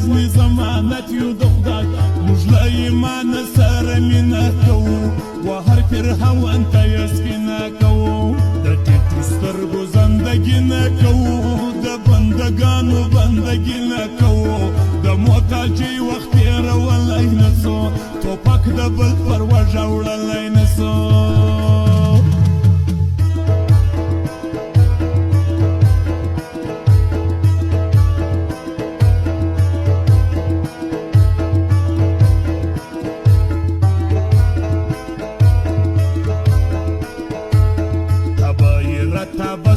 وزنی ضمانت یو د خدای موږ له ایمانه سره مینه کوو و هر فرعون ته یې سپینه کوو د ټیټو سترګو زندګي نه کوو د بندګانو بندګي نه کوو د محتاجۍ وخت تېرولی نه سو ټوپک د بل پر وږه وړلی نه سو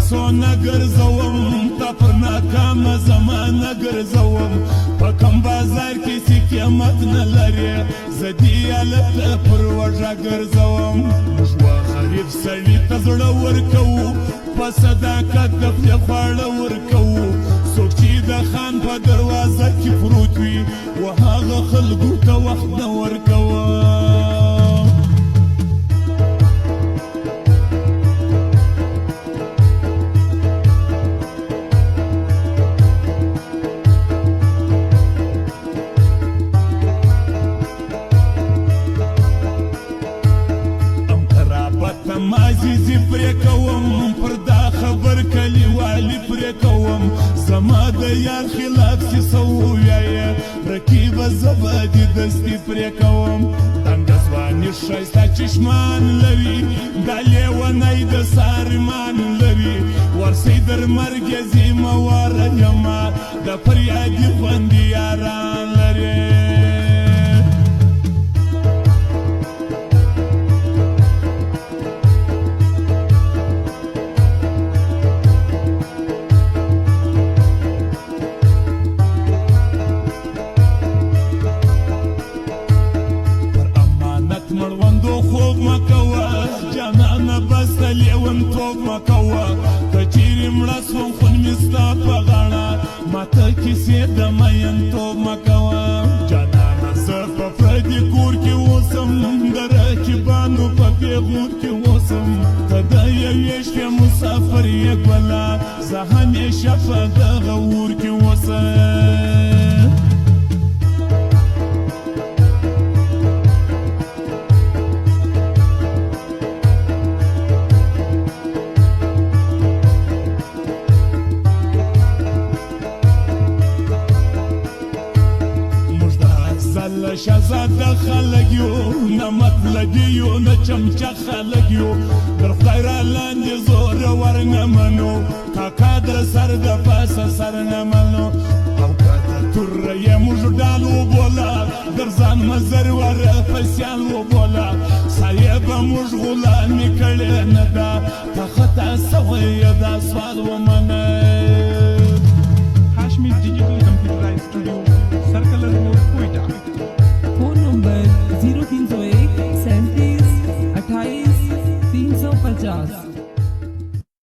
سونه ګرځوم تا پر ناکامه زمانه ګرځوم په کوم بازار کې چې قیمت نه لري زه دې هلک ته پر وږه ګرځوم موږ غریب سړي ته زړه ورکوو په صداقت د خولې خواړه ورکوو څوک چې د خان په دروازه کې پروت وي و هغه خلکو ته وخت نه ورکوم مازیزی پرې کوم پر دا خبر کلیوالي پرې کوم زما د یار خلاف چې څه ووایې رقیبه زه به دې دستي پرې کوم دنګه ځواني ښایسته چشمان لري دا لیونی د سارمان لري ورسئ در مرګ یې ذمهواره یمه د فریادي خوندې یاران لري خوب مکوه جانانه بس د لیونتوب مکوه که چیرې مړه سوم خون مې ستا په غاړه ماته کیسې د مینتوب مکوه جانانه زه په پردي کور کې اوسم د رقیبانو په پیغور کې اوسم ته د یوې شپې مسافر یې ګله زه همیشه په دغه اور کې اوسم شهزاده خلک یو نه مطلبي یو نه چمچه خلک یو در خدای را لاندې زورور نه منو کاکا در سر د پاسه سر نه منو او که د توره یې موږ ډال وبوله در ځان مزر وره فسیان وبوله صاحبه موږ غلامي کړې نه ده ته خطا سوی یې دا سوال ومنئ